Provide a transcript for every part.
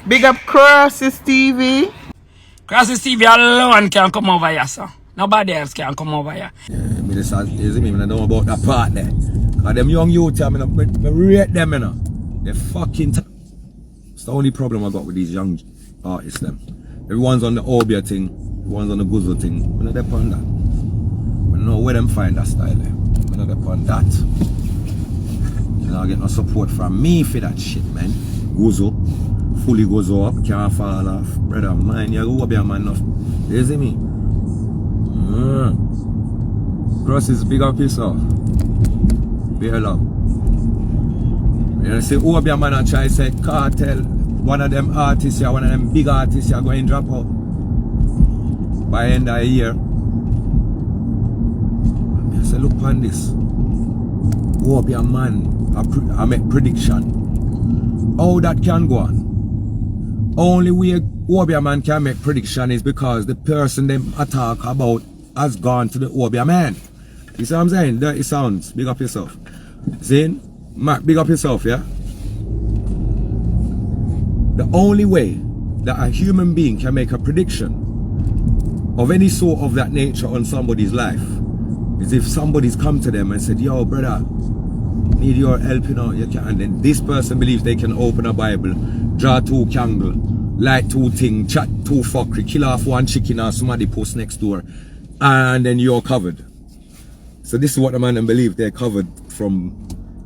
Big up Crosses TV. Crosses TV alone can come over here, sir. Nobody else can come over here. Me just I don't know about that part there. Cause them young youth, I rate them, you know. They fucking it's the only problem I got with these young artists, them. Everyone's on the Obia thing, everyone's on the Guzzle thing. We're not there on that. We don't know where them find that style there. We're not there on that. You know, I get no support from me for that shit, man. Guzzle. Fully goes up, can't fall off. Brother, mine, you go be a man enough. You see me? Cross is big up yourself. Be love. You see, who be a man and try to say Cartel, one of them artists here, one of them big artists here going to drop out by end of the year. I say, look on this. Who be a man, I make prediction. How that can go on? Only way Obia man can make prediction is because the person them talk about has gone to the Obia man. You see what I'm saying? Dirty sounds. Big up yourself. See? Mark, big up yourself, yeah? The only way that a human being can make a prediction of any sort of that nature on somebody's life is if somebody's come to them and said, yo, brother, need your help, you know, you can. And then this person believes they can open a Bible, draw 2 candles, light 2 things, chat 2 fuckery, kill off 1 chicken or somebody post next door, and then you're covered. So this is what the man and believe they're covered from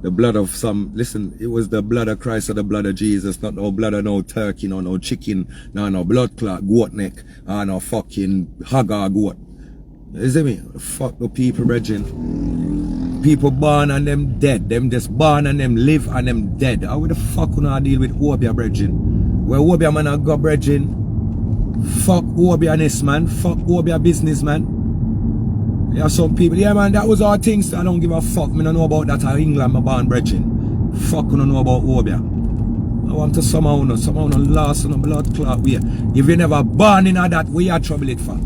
the blood of some. Listen, it was the blood of Christ or the blood of Jesus, not no blood of no turkey, no chicken, no blood clot, goat neck, or no fucking hog or goat. You see me? Fuck the people, brethren. People born and them dead. Them just born and them live and them dead. How the fuck can I deal with Obia, brethren? Where Obia man I got, brethren? Fuck Obia this man. Fuck Obia business, man. Yeah, some people, yeah man, that was our things. I don't give a fuck. Me don't know about that in England, my born, brethren. Fuck, I don't know about Obia. I want to somehow lost on a blood clot way. If you never born in that, we are trouble it for.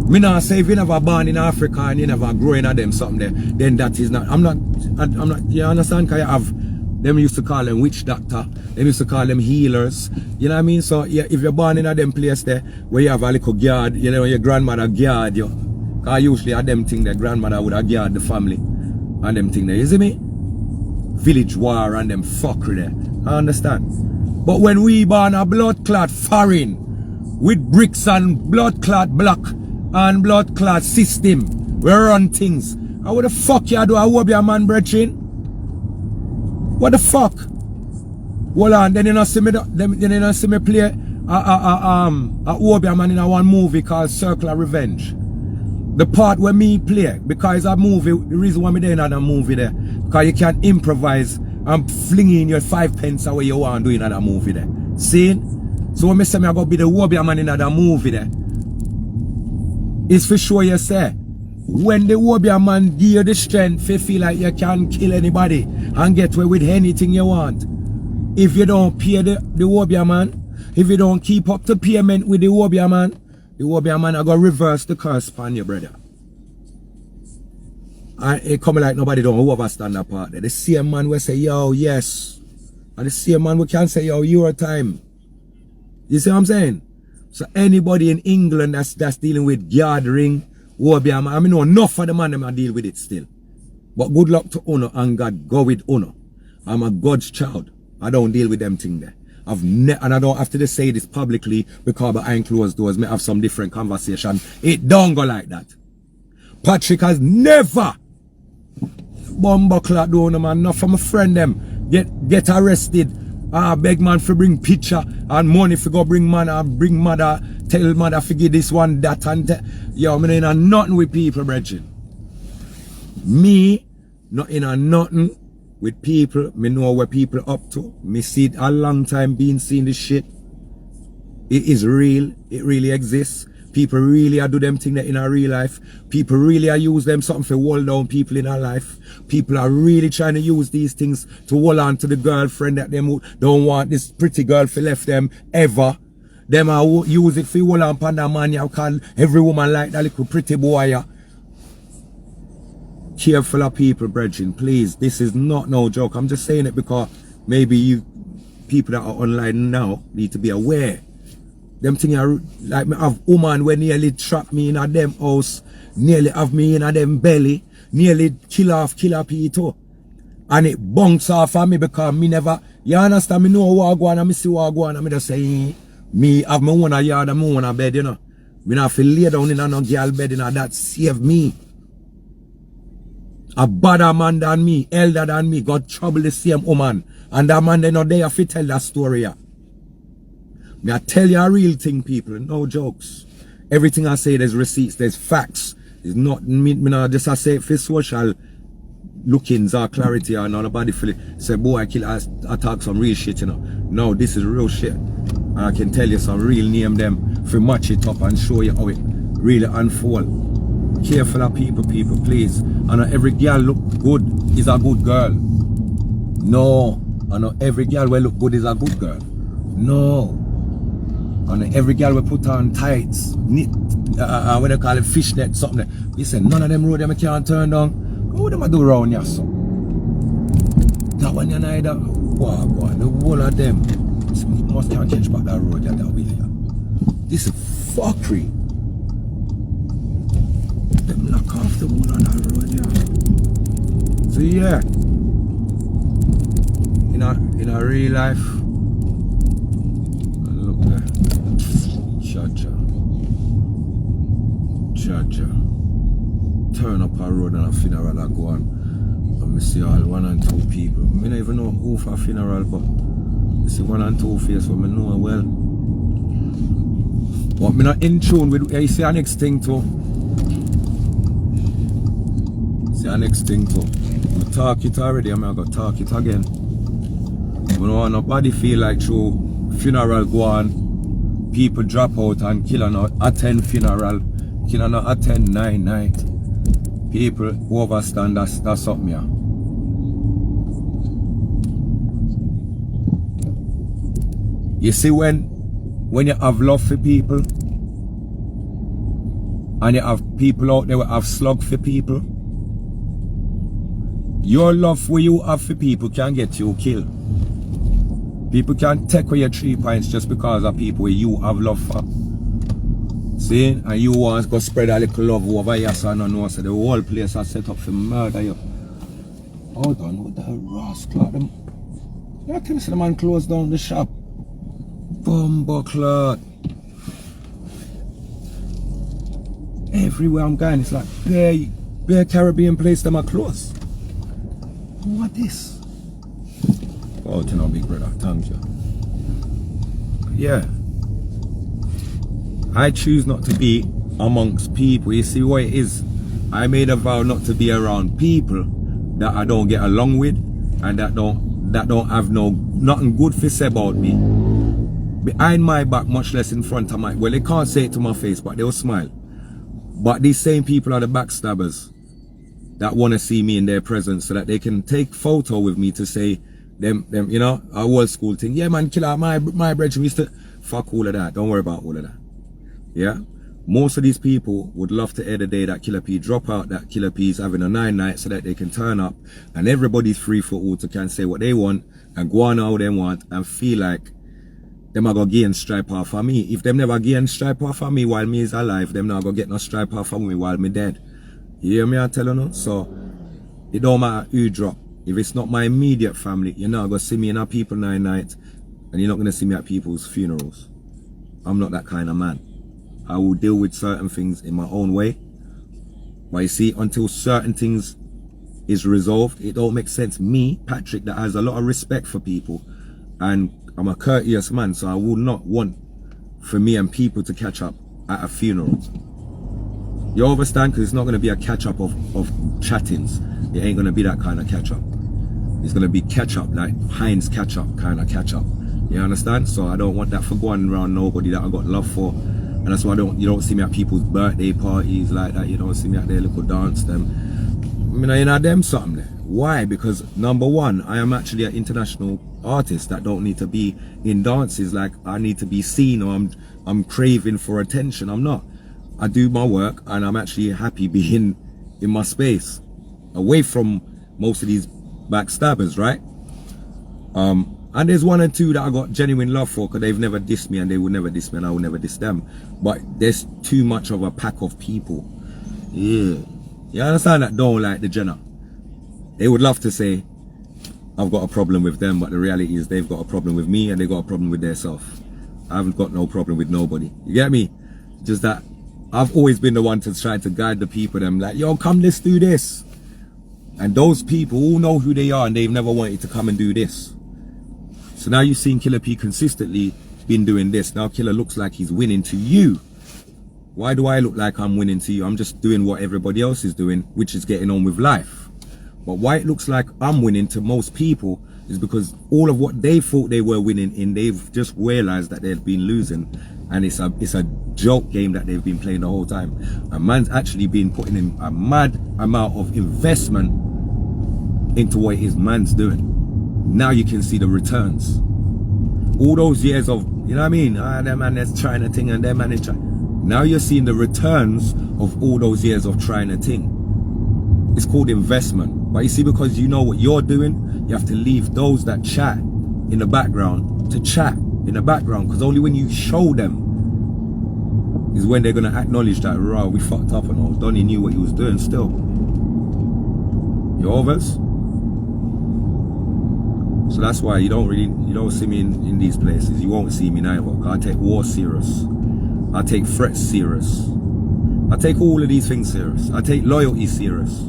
Me not say if you never born in Africa and you never grow in them something there, then that is not. I'm not. You understand? Cause you have them used to call them witch doctor. Them used to call them healers. You know what I mean? So yeah, if you're born in them place there where you have a little guard, you know your grandmother guard you. Cause usually at them thing that grandmother would have guard the family and them thing there. You see me? Village war and them fuckery there. I understand. But when we born a blood clot foreign with bricks and blood clot block and blood clot system, we run things. How the fuck you do a Obia man, brethren? What the fuck? Hold on, then you not see me play a Obia man in a one movie called Circle of Revenge. The part where me play, because a movie, the reason why me there in that movie there, because you can improvise and fling in your 5 pence away you want to do in that movie there. See? So when me say me I go be the Obia man in that movie there, it's for sure you say, when the Obia man give you the strength to feel like you can kill anybody and get away with anything you want. If you don't pay the Obia man, if you don't keep up the payment with the Obia man are going to reverse the curse upon you, brother. And it come like nobody don't overstand that part there. The same man will say, yo, yes. And the same man will can say, yo, your time. You see what I'm saying? So anybody in England that's dealing with gathering, Obia man, I mean, no, enough of the man them I deal with it still. But good luck to honor and God go with honor. I'm a God's child. I don't deal with them thing there. And I don't have to just say this publicly because behind closed doors may have some different conversation. It don't go like that. Patrick has never bumbuckler down man, not from a friend them get arrested. Beg man for bring picture and money for go bring man and bring mother, tell mother for give this one that and yo, I mean in nothing with people, brethren. Me not in a nothing with people. Me know where people up to. Me see it a long time being seeing this shit. It is real. It really exists. People really are do them thing that in our real life. People really are use them something for hold down people in our life. People are really trying to use these things to hold on to the girlfriend that them don't want this pretty girl for left them ever. Them are use it for hold on upon that man you call every woman like that little pretty boy. Careful of people, brethren, please. This is not no joke. I'm just saying it because maybe people that are online now need to be aware. Them thing are like me have woman when nearly trap me in a them house, nearly have me in a them belly, nearly kill people. And it bunks off of me because me never, you understand, me know what I go on and me see what I go on and me just say, me have my own yard and my own bed, you know. Me not have to lay down in a no girl bed, you know, that save me. A better man than me, elder than me, got trouble the same woman. And that man, they not there to tell that story. Yeah. Me I tell you a real thing, people, no jokes. Everything I say, there's receipts, there's facts. It's not me not just I say it for social lookings or clarity or nobody feel it. Say, boy, I talk some real shit, you know. No, this is real shit. And I can tell you some real name them for match it up and show you how it really unfold. Careful of people, please. I know every girl look good is a good girl. No. I know every girl will look good is a good girl. No. And every girl will put on tights, knit, what they call it, fishnet, something. You say none of them road them can't turn down. What them I do around here, so? That one you know, wow, the whole of them must can't change back that road that way here. This is fuckery. Them knock off the whole of that road here. So yeah, in a real life, look there. Jaja. Turn up a road and a funeral I go on. And I see all 1 and 2 people. I don't even know who for a funeral, but I see 1 and 2 faces, so I know well. But I'm not in tune with, you see our next thing too. See our next thing too. I talk it already, I'm going to talk it again. I don't want nobody feel like through funeral go on, people drop out and kill or not attend funeral, kill or not attend night. People who overstand that's something here. You see when you have love for people and you have people out there who have slug for people, your love where you have for people can get you killed. People can take away your 3 points just because of people where you have love for. See? And you want to go spread a little love over here so I don't know. So the whole place is set up for murder you. Hold on, what the rascal? You can see the man close down the shop. Bumbleclot. Everywhere I'm going, it's like bare Caribbean place them are close. What this? Oh, you know, big brother, thank you. Yeah. I choose not to be amongst people. You see what it is? I made a vow not to be around people that I don't get along with and that don't have nothing good to say about me. Behind my back, much less in front of my, well, they can't say it to my face, but they'll smile. But these same people are the backstabbers that want to see me in their presence so that they can take photo with me to say them you know, a old school thing. Yeah man, killer, my brethren used to fuck all of that. Don't worry about all of that. Yeah, most of these people would love to air the day that Killer P drop out, that Killer P is having a 9 night so that they can turn up and everybody's free for all to can say what they want and go on how they want and feel like them are gonna gain stripe off of me. If them never gain stripe off of me while me is alive, them not gonna get no stripe off of me while me dead. You hear me I tell you? So it don't matter who drop. If it's not my immediate family, you're not gonna see me in a people 9 night and you're not gonna see me at people's funerals. I'm not that kind of man. I will deal with certain things in my own way. But you see, until certain things is resolved, it don't make sense. Me, Patrick, that has a lot of respect for people and I'm a courteous man, so I would not want for me and people to catch up at a funeral. You understand? Because it's not going to be a catch up of chattings. It ain't going to be that kind of catch up. It's going to be catch up like Heinz catch up kind of catch up. You understand? So I don't want that for going around nobody that I got love for. And that's why you don't see me at people's birthday parties like that. You don't see me at their little dance them. I mean, I know them something there. Why? Because number one, I am actually an international artist that don't need to be in dances like I need to be seen or I'm craving for attention. I'm not. I do my work and I'm actually happy being in my space away from most of these backstabbers, right? And there's one and two that I got genuine love for, because they've never dissed me and they will never diss me and I will never diss them. But there's too much of a pack of people. Yeah. You understand that don't like the Jenner? They would love to say, I've got a problem with them, but the reality is they've got a problem with me and they got a problem with themselves. I haven't got no problem with nobody. You get me? Just that I've always been the one to try to guide the people. Them like, yo, come, let's do this. And those people all know who they are and they've never wanted to come and do this. So now you've seen Killer P consistently been doing this. Now Killer looks like he's winning to you. Why do I look like I'm winning to you? I'm just doing what everybody else is doing, which is getting on with life. But why it looks like I'm winning to most people is because all of what they thought they were winning in, they've just realized that they've been losing. And it's a joke game that they've been playing the whole time. A man's actually been putting in a mad amount of investment into what his man's doing. Now you can see the returns. All those years of, you know what I mean? Them man that's trying a thing and them man is trying. Now you're seeing the returns of all those years of trying a thing. It's called investment. But you see, because you know what you're doing, you have to leave those that chat in the background to chat in the background, because only when you show them is when they're gonna acknowledge that, raw, we fucked up and all. Donnie knew what he was doing still. You overs? So that's why you don't see me in these places. You won't see me neither. I take war serious. I take threats serious. I take all of these things serious. I take loyalty serious.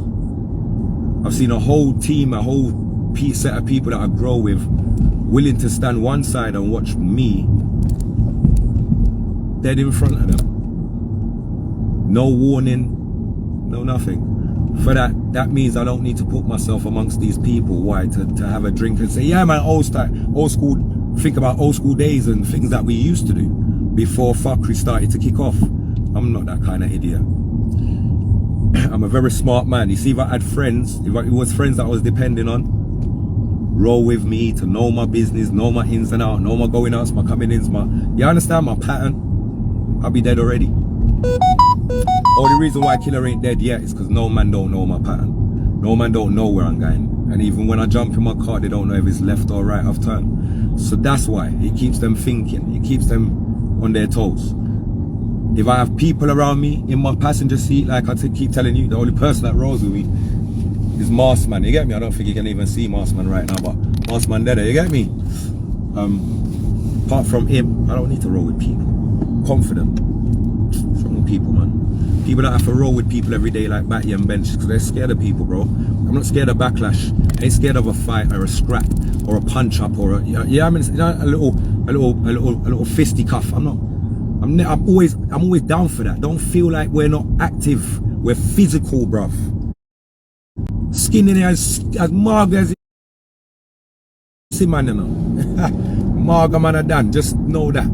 I've seen a whole team, a whole set of people that I grow with, willing to stand one side and watch me dead in front of them. No warning, no nothing. For that means I don't need to put myself amongst these people. Why? To have a drink and say, yeah man, old school, think about old school days and things that we used to do before fuckery started to kick off. I'm not that kind of idiot. I'm a very smart man. You see, if I had friends, if it was friends that I was depending on, roll with me, to know my business, know my ins and outs, know my going outs, my coming ins, you understand my pattern? I'll be dead already. Only reason why Killer ain't dead yet is because no man don't know my pattern. No man don't know where I'm going. And even when I jump in my car, they don't know if it's left or right of turn. So that's why it keeps them thinking. It keeps them on their toes. If I have people around me in my passenger seat, like I keep telling you, the only person that rolls with me is Marsman. You get me? I don't think you can even see Marsman right now, but Marsman there, you get me? Apart from him, I don't need to roll with people. Confident. Strong people, man. People that have to roll with people every day like Batty and Bench, because they're scared of people, bro. I'm not scared of backlash. I ain't scared of a fight or a scrap or a punch up or a, yeah, I mean, a little fisticuff. I'm always down for that. Don't feel like we're not active. We're physical, bruv. Skin in there as Marga as this man, you know. Marga man are done. Just know that.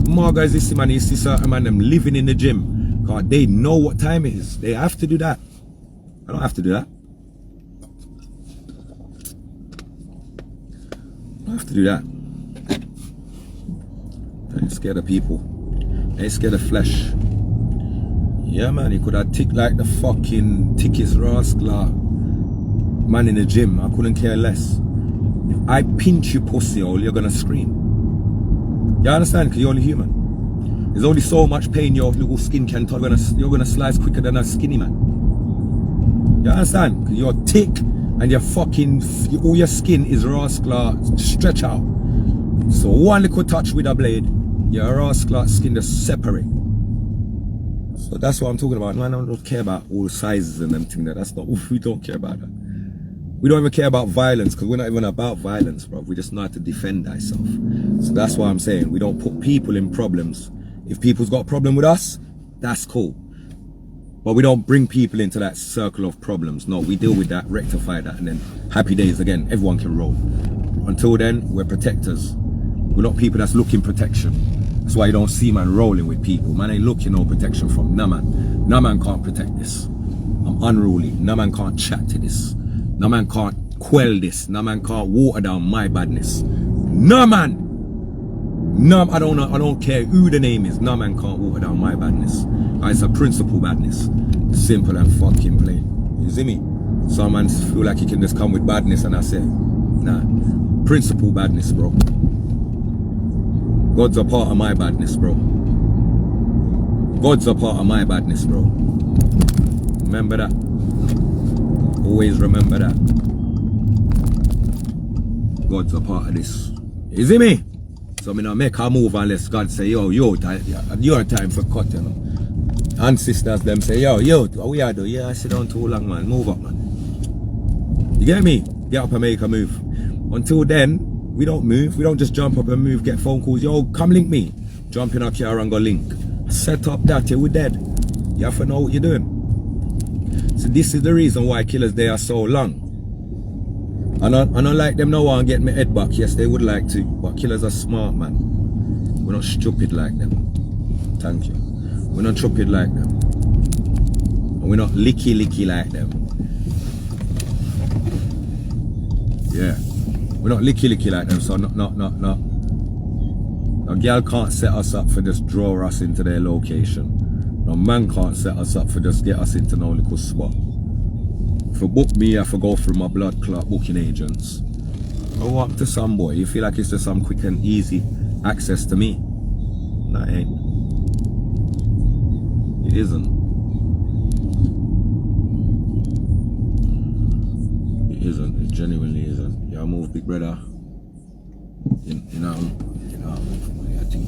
Marga is this man, is this certain man them living in the gym. God, they know what time it is. They have to do that. I don't have to do that. I don't have to do that. I ain't scared of people. I ain't scared of flesh. Yeah, man, you could have ticked like the fucking tickets rascal man in the gym. I couldn't care less. If I pinch you pussy hole, you're gonna scream. You understand? Because you're only human. There's only so much pain your little skin can take. You're gonna slice quicker than a skinny man. You understand? Because you're thick and your fucking, all your skin is rascal stretch out. So one little touch with a blade, your rascal skin just separate. So that's what I'm talking about. Man, I don't care about all the sizes and them things. That's not, we don't care about that. We don't even care about violence, because we're not even about violence, bro. We just know how to defend ourselves. So that's why I'm saying we don't put people in problems. If people's got a problem with us, that's cool. But we don't bring people into that circle of problems. No, we deal with that, rectify that, and then happy days again. Everyone can roll. Until then, we're protectors. We're not people that's looking protection. That's why you don't see man rolling with people. Man ain't looking no protection from no man. No man can't protect this. I'm unruly. No man can't chat to this. No man can't quell this. No man can't water down my badness. No man. No, I don't care who the name is. No man can't water down my badness. It's a principle badness. Simple and fucking plain. You see me? Some man feel like he can just come with badness and I say, nah. principle badness, bro. God's a part of my badness, bro. God's a part of my badness, bro. Remember that. Always remember that. God's a part of this. You see me? So me not make a move unless God say, yo, your time for cut, you know. And sisters them say, yo, what we are doing? Yeah, I sit down too long, man. Move up, man. You get me? Get up and make a move. Until then, we don't move. We don't just jump up and move, get phone calls. Yo, come link me. Jump in a car and go link. Set up that, we're dead. You have to know what you're doing. So this is the reason why killers, they are so long. I don't like them no one get my head back. Yes, they would like to. But killers are smart, man. We're not stupid like them. Thank you. We're not stupid like them. And we're not licky like them. Yeah. We're not licky like them, so no. A girl can't set us up for just draw us into their location. No man can't set us up for just get us into no little spot. For book me, I have to go through my blood clot booking agents. I walk to some boy, you feel like it's just some quick and easy access to me. No, it ain't. It isn't. It isn't. It genuinely isn't. Yeah, move, big brother. You know, I think